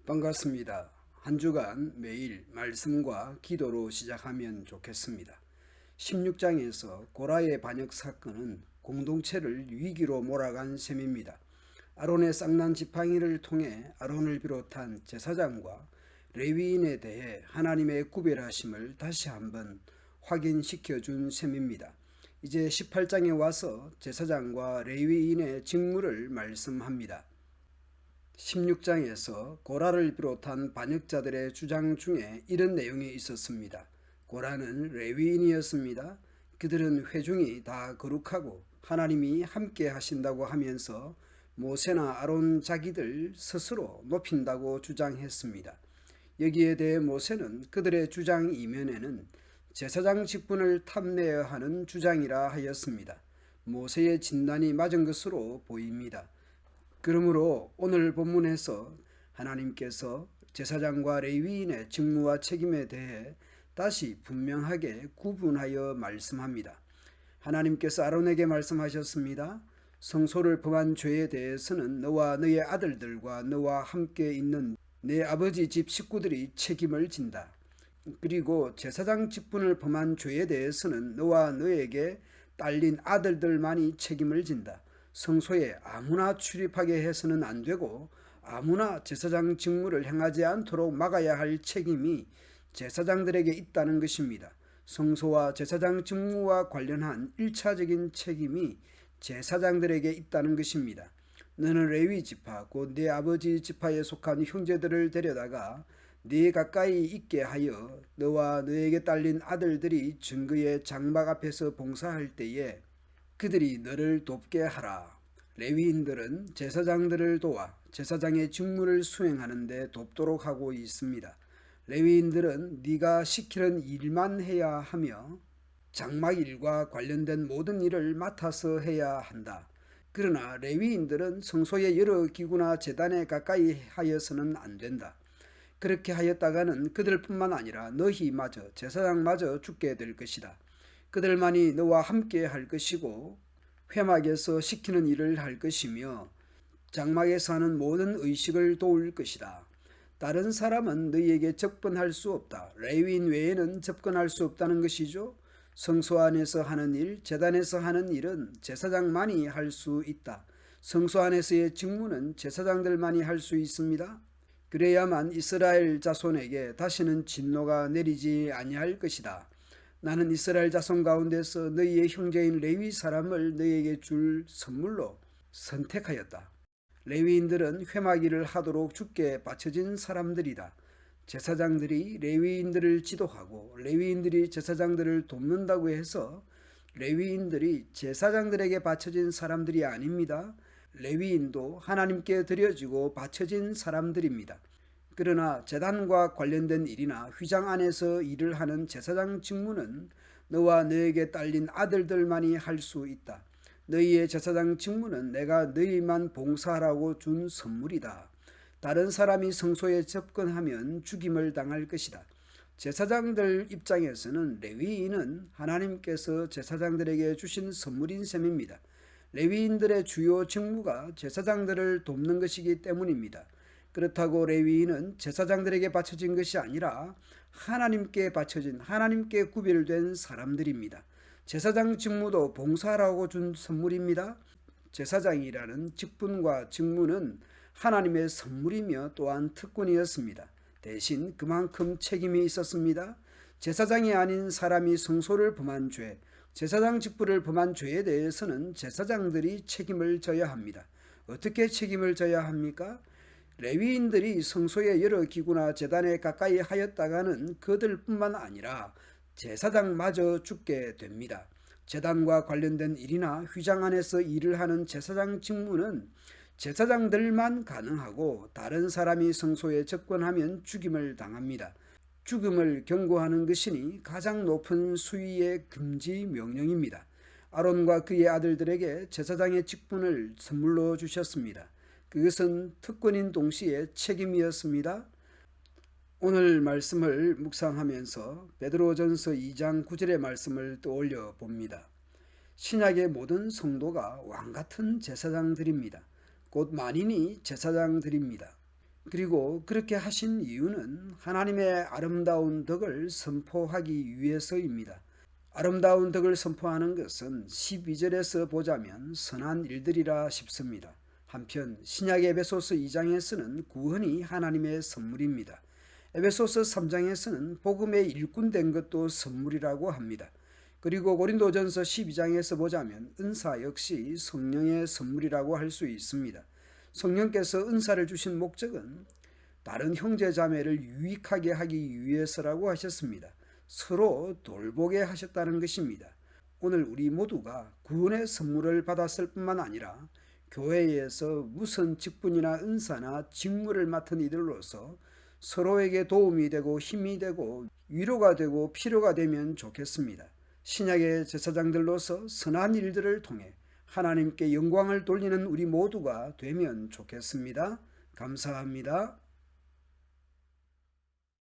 반갑습니다. 한 주간 매일 말씀과 기도로 시작하면 좋겠습니다. 16장에서 고라의 반역 사건은 공동체를 위기로 몰아간 셈입니다. 아론의 쌍난 지팡이를 통해 아론을 비롯한 제사장과 레위인에 대해 하나님의 구별하심을 다시 한번 확인시켜 준 셈입니다. 이제 18장에 와서 제사장과 레위인의 직무를 말씀합니다. 16장에서 고라를 비롯한 반역자들의 주장 중에 이런 내용이 있었습니다. 고라는 레위인이었습니다. 그들은 회중이 다 거룩하고 하나님이 함께 하신다고 하면서 모세나 아론 자기들 스스로 높인다고 주장했습니다. 여기에 대해 모세는 그들의 주장 이면에는 제사장 직분을 탐내어야 하는 주장이라 하였습니다. 모세의 진단이 맞은 것으로 보입니다. 그러므로 오늘 본문에서 하나님께서 제사장과 레위인의 직무와 책임에 대해 다시 분명하게 구분하여 말씀합니다. 하나님께서 아론에게 말씀하셨습니다. 성소를 범한 죄에 대해서는 너와 너의 아들들과 너와 함께 있는 내 아버지 집 식구들이 책임을 진다. 그리고 제사장 직분을 범한 죄에 대해서는 너와 너에게 딸린 아들들만이 책임을 진다. 성소에 아무나 출입하게 해서는 안 되고 아무나 제사장 직무를 행하지 않도록 막아야 할 책임이 제사장들에게 있다는 것입니다. 성소와 제사장 직무와 관련한 1차적인 책임이 제사장들에게 있다는 것입니다. 너는 레위 지파 곧 네 아버지 지파에 속한 형제들을 데려다가 네 가까이 있게 하여 너와 너에게 딸린 아들들이 증거의 장막 앞에서 봉사할 때에 그들이 너를 돕게 하라. 레위인들은 제사장들을 도와 제사장의 직무를 수행하는 데 돕도록 하고 있습니다. 레위인들은 네가 시키는 일만 해야 하며 장막 일과 관련된 모든 일을 맡아서 해야 한다. 그러나 레위인들은 성소의 여러 기구나 제단에 가까이 하여서는 안 된다. 그렇게 하였다가는 그들뿐만 아니라 너희마저 제사장마저 죽게 될 것이다. 그들만이 너와 함께 할 것이고 회막에서 시키는 일을 할 것이며 장막에서 하는 모든 의식을 도울 것이다. 다른 사람은 너희에게 접근할 수 없다. 레위인 외에는 접근할 수 없다는 것이죠. 성소 안에서 하는 일, 제단에서 하는 일은 제사장만이 할 수 있다. 성소 안에서의 직무는 제사장들만이 할 수 있습니다. 그래야만 이스라엘 자손에게 다시는 진노가 내리지 아니할 것이다. 나는 이스라엘 자손 가운데서 너희의 형제인 레위 사람을 너희에게 줄 선물로 선택하였다. 레위인들은 회막 일을 하도록 주께 바쳐진 사람들이다. 제사장들이 레위인들을 지도하고 레위인들이 제사장들을 돕는다고 해서 레위인들이 제사장들에게 바쳐진 사람들이 아닙니다. 레위인도 하나님께 드려지고 바쳐진 사람들입니다. 그러나 제단과 관련된 일이나 휘장 안에서 일을 하는 제사장 직무는 너와 너에게 딸린 아들들만이 할 수 있다. 너희의 제사장 직무는 내가 너희만 봉사하라고 준 선물이다. 다른 사람이 성소에 접근하면 죽임을 당할 것이다. 제사장들 입장에서는 레위인은 하나님께서 제사장들에게 주신 선물인 셈입니다. 레위인들의 주요 직무가 제사장들을 돕는 것이기 때문입니다. 그렇다고 레위인은 제사장들에게 바쳐진 것이 아니라 하나님께 바쳐진 하나님께 구별된 사람들입니다. 제사장 직무도 봉사라고 준 선물입니다. 제사장이라는 직분과 직무는 하나님의 선물이며 또한 특권이었습니다. 대신 그만큼 책임이 있었습니다. 제사장이 아닌 사람이 성소를 범한 죄, 제사장 직분을 범한 죄에 대해서는 제사장들이 책임을 져야 합니다. 어떻게 책임을 져야 합니까? 레위인들이 성소의 여러 기구나 제단에 가까이 하였다가는 그들뿐만 아니라 제사장마저 죽게 됩니다. 제단과 관련된 일이나 휘장 안에서 일을 하는 제사장 직무는 제사장들만 가능하고 다른 사람이 성소에 접근하면 죽임을 당합니다. 죽음을 경고하는 것이니 가장 높은 수위의 금지 명령입니다. 아론과 그의 아들들에게 제사장의 직분을 선물로 주셨습니다. 그것은 특권인 동시에 책임이었습니다. 오늘 말씀을 묵상하면서 베드로전서 2장 9절의 말씀을 떠올려 봅니다. 신약의 모든 성도가 왕같은 제사장들입니다. 곧 만인이 제사장들입니다. 그리고 그렇게 하신 이유는 하나님의 아름다운 덕을 선포하기 위해서입니다. 아름다운 덕을 선포하는 것은 12절에서 보자면 선한 일들이라 싶습니다. 한편 신약 에베소서 2장에서는 구원이 하나님의 선물입니다. 에베소서 3장에서는 복음의 일꾼된 것도 선물이라고 합니다. 그리고 고린도전서 12장에서 보자면 은사 역시 성령의 선물이라고 할 수 있습니다. 성령께서 은사를 주신 목적은 다른 형제 자매를 유익하게 하기 위해서라고 하셨습니다. 서로 돌보게 하셨다는 것입니다. 오늘 우리 모두가 구원의 선물을 받았을 뿐만 아니라 교회에서 무슨 직분이나 은사나 직무를 맡은 이들로서 서로에게 도움이 되고 힘이 되고 위로가 되고 필요가 되면 좋겠습니다. 신약의 제사장들로서 선한 일들을 통해 하나님께 영광을 돌리는 우리 모두가 되면 좋겠습니다. 감사합니다.